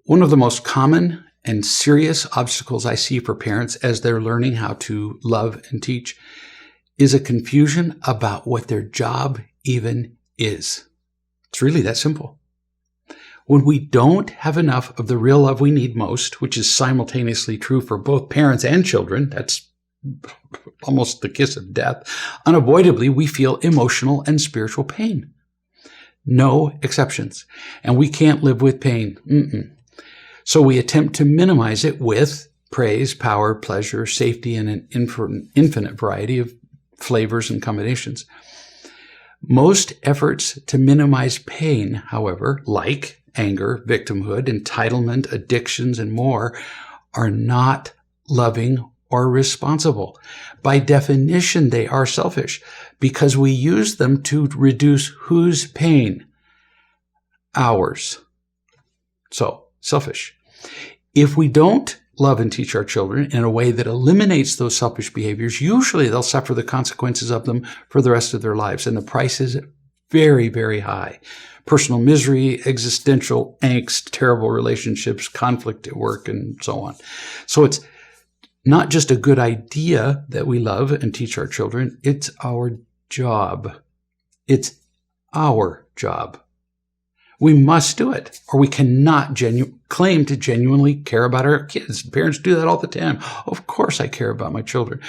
One of the most common and serious obstacles I see for parents as they're learning how to love and teach is a confusion about what their job even is. It's really that simple. When we don't have enough of the real love we need most, which is simultaneously true for both parents and children, that's almost the kiss of death, unavoidably we feel emotional and spiritual pain. No exceptions. And we can't live with pain. So we attempt to minimize it with praise, power, pleasure, safety, and an infinite variety of flavors and combinations. Most efforts to minimize pain, however, like anger, victimhood, entitlement, addictions, and more, are not loving or responsible. By definition, they are selfish because we use them to reduce whose pain? Ours. So, selfish. If we don't love and teach our children in a way that eliminates those selfish behaviors, usually they'll suffer the consequences of them for the rest of their lives. And the price is very, very high. Personal misery, existential angst, terrible relationships, conflict at work, and so on. So it's not just a good idea that we love and teach our children. It's our job. It's our job. We must do it, or we cannot claim to genuinely care about our kids. Parents do that all the time. Of course I care about my children.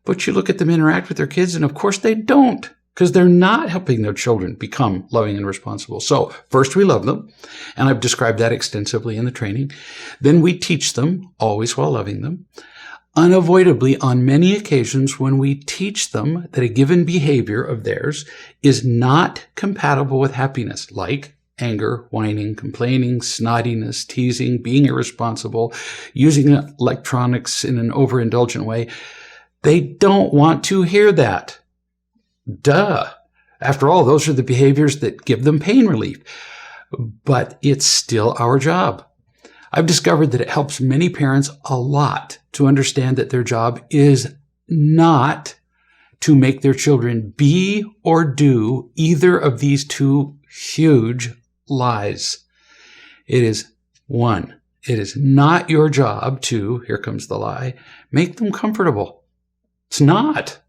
But you look at them interact with their kids, and of course they don't, because they're not helping their children become loving and responsible. So first we love them, and I've described that extensively in the training. Then we teach them, always while loving them. Unavoidably, on many occasions, when we teach them that a given behavior of theirs is not compatible with happiness, like anger, whining, complaining, snottiness, teasing, being irresponsible, using electronics in an overindulgent way, they don't want to hear that. Duh. After all, those are the behaviors that give them pain relief. But it's still our job. I've discovered that it helps many parents a lot to understand that their job is not to make their children be or do either of these two huge lies. It is one, it is not your job to, here comes the lie, make them comfortable. It's not.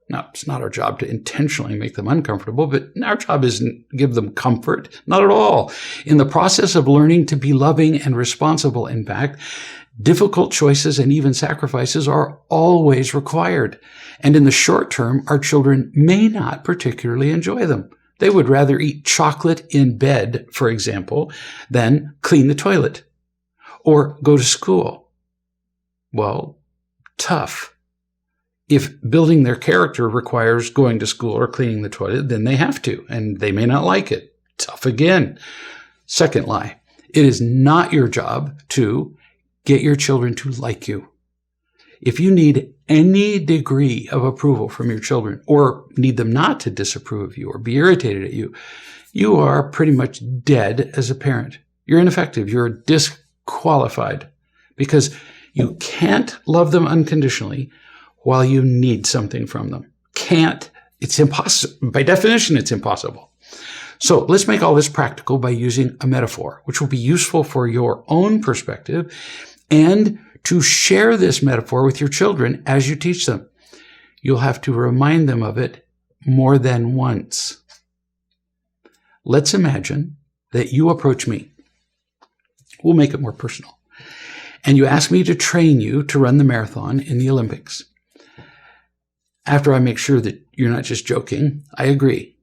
Now, it's not our job to intentionally make them uncomfortable, but our job isn't to give them comfort. Not at all. In the process of learning to be loving and responsible, in fact, difficult choices and even sacrifices are always required. And in the short term, our children may not particularly enjoy them. They would rather eat chocolate in bed, for example, than clean the toilet or go to school. Well, tough. If building their character requires going to school or cleaning the toilet, then they have to, and they may not like it. Tough again. Second lie. It is not your job to get your children to like you. If you need any degree of approval from your children, or need them not to disapprove of you or be irritated at you, you are pretty much dead as a parent. You're ineffective. You're disqualified because you can't love them unconditionally while you need something from them. Can't. It's impossible. By definition, it's impossible. So let's make all this practical by using a metaphor, which will be useful for your own perspective and to share this metaphor with your children as you teach them. You'll have to remind them of it more than once. Let's imagine that you approach me. We'll make it more personal. And you ask me to train you to run the marathon in the Olympics. After I make sure that you're not just joking, I agree.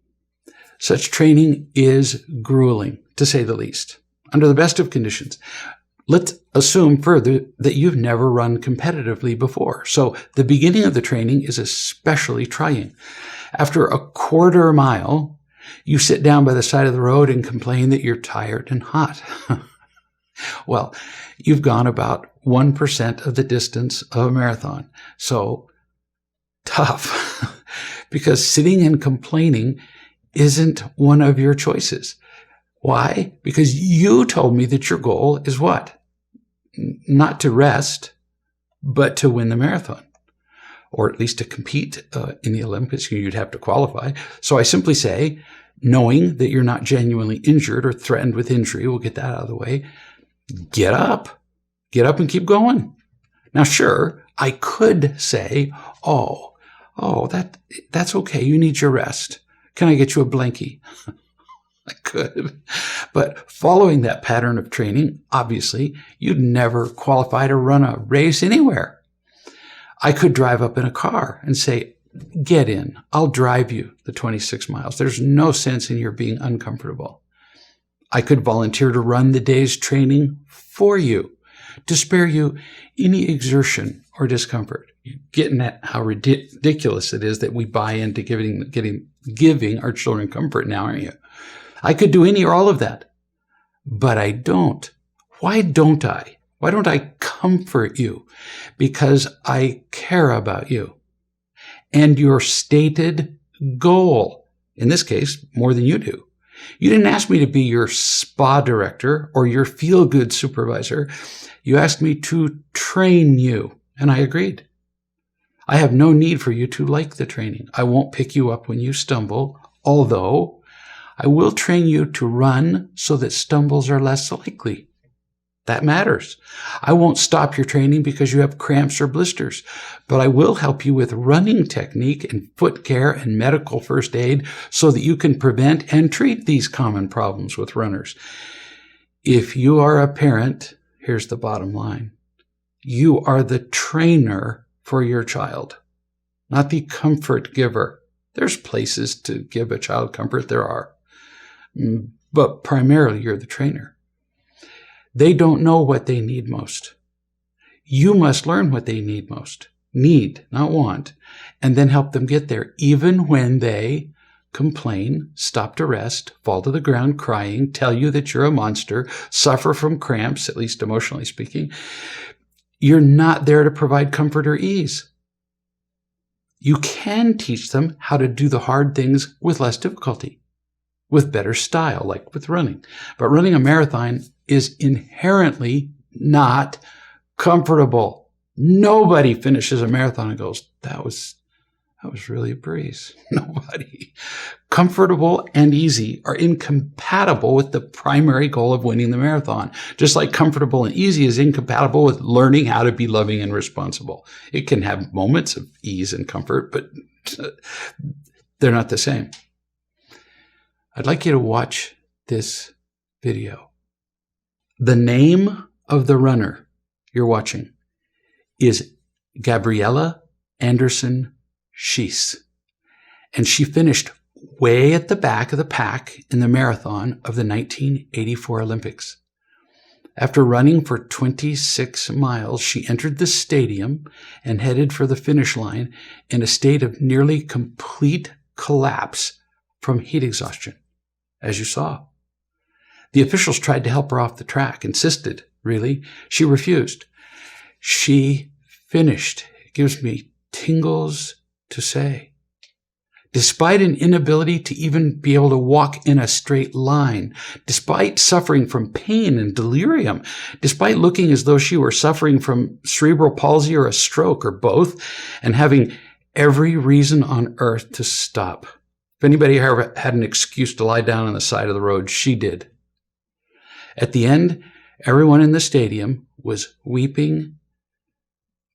Such training is grueling, to say the least, under the best of conditions. Let's assume further that you've never run competitively before. So the beginning of the training is especially trying. After a quarter mile, you sit down by the side of the road and complain that you're tired and hot. Well, you've gone about 1% of the distance of a marathon. So tough, because sitting and complaining isn't one of your choices. Why? Because you told me that your goal is what? Not to rest, but to win the marathon, or at least to compete in the Olympics. You'd have to qualify. So I simply say, knowing that you're not genuinely injured or threatened with injury, we'll get that out of the way, Get up and keep going. Now, sure, I could say, that's okay. You need your rest. Can I get you a blankie? I could. But following that pattern of training, obviously, you'd never qualify to run a race anywhere. I could drive up in a car and say, get in. I'll drive you the 26 miles. There's no sense in your being uncomfortable. I could volunteer to run the day's training for you, to spare you any exertion or discomfort. You're getting at how ridiculous it is that we buy into giving our children comfort now, aren't you? I could do any or all of that, but I don't. Why don't I? Why don't I comfort you? Because I care about you and your stated goal. In this case, more than you do. You didn't ask me to be your spa director or your feel-good supervisor. You asked me to train you, and I agreed. I have no need for you to like the training. I won't pick you up when you stumble, although I will train you to run so that stumbles are less likely. That matters. I won't stop your training because you have cramps or blisters, but I will help you with running technique and foot care and medical first aid so that you can prevent and treat these common problems with runners. If you are a parent, here's the bottom line. You are the trainer for your child, not the comfort giver. There's places to give a child comfort, there are. But primarily, you're the trainer. They don't know what they need most. You must learn what they need most. Need, not want. And then help them get there, even when they complain, stop to rest, fall to the ground crying, tell you that you're a monster, suffer from cramps, at least emotionally speaking. You're not there to provide comfort or ease. You can teach them how to do the hard things with less difficulty, with better style, like with running. But running a marathon is inherently not comfortable. Nobody finishes a marathon and goes, that was really a breeze. Nobody. Comfortable and easy are incompatible with the primary goal of winning the marathon. Just like comfortable and easy is incompatible with learning how to be loving and responsible. It can have moments of ease and comfort, but they're not the same. I'd like you to watch this video. The name of the runner you're watching is Gabriella Anderson Schiess, and she finished way at the back of the pack in the marathon of the 1984 Olympics. After running for 26 miles, she entered the stadium and headed for the finish line in a state of nearly complete collapse from heat exhaustion, as you saw. The officials tried to help her off the track, insisted, really. She refused. She finished. It gives me tingles to say. Despite an inability to even be able to walk in a straight line, despite suffering from pain and delirium, despite looking as though she were suffering from cerebral palsy or a stroke or both, and having every reason on earth to stop. If anybody ever had an excuse to lie down on the side of the road, she did. At the end, everyone in the stadium was weeping,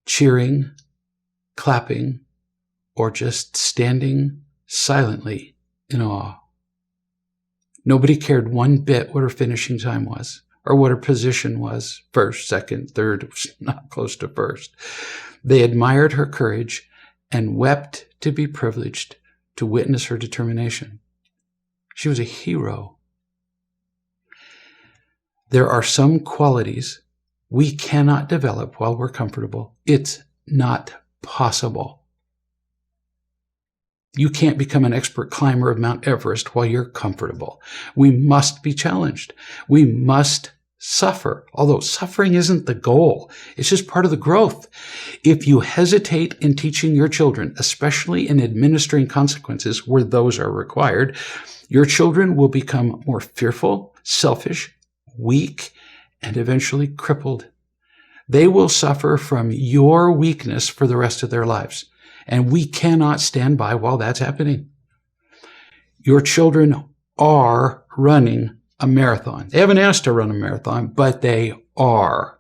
cheering, clapping, or just standing silently in awe. Nobody cared one bit what her finishing time was or what her position was, first, second, third. It was not close to first. They admired her courage and wept to be privileged to witness her determination. She was a hero. There are some qualities we cannot develop while we're comfortable. It's not possible. You can't become an expert climber of Mount Everest while you're comfortable. We must be challenged. We must suffer, although suffering isn't the goal. It's just part of the growth. If you hesitate in teaching your children, especially in administering consequences where those are required, your children will become more fearful, selfish, weak, and eventually crippled. They will suffer from your weakness for the rest of their lives. And we cannot stand by while that's happening. Your children are running a marathon. They haven't asked to run a marathon, but they are.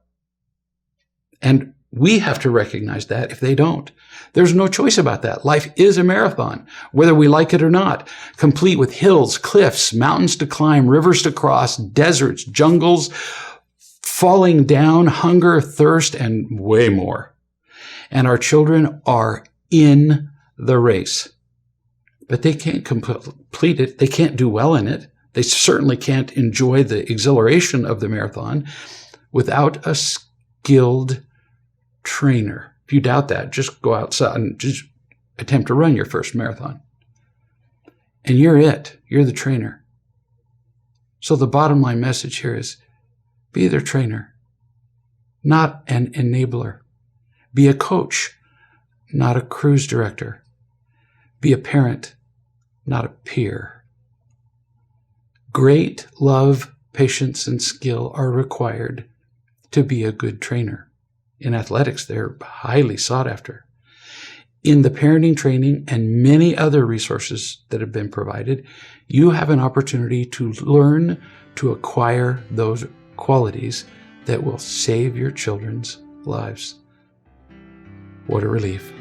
And we have to recognize that if they don't. There's no choice about that. Life is a marathon, whether we like it or not, complete with hills, cliffs, mountains to climb, rivers to cross, deserts, jungles, falling down, hunger, thirst, and way more. And our children are in the race, but they can't complete it. They can't do well in it. They certainly can't enjoy the exhilaration of the marathon without a skilled trainer. If you doubt that, just go outside and just attempt to run your first marathon. And you're it. You're the trainer. So the bottom line message here is be their trainer, not an enabler. Be a coach, not a cruise director. Be a parent, not a peer. Great love, patience, and skill are required to be a good trainer. In athletics, they're highly sought after. In the parenting training and many other resources that have been provided, you have an opportunity to learn to acquire those qualities that will save your children's lives. What a relief.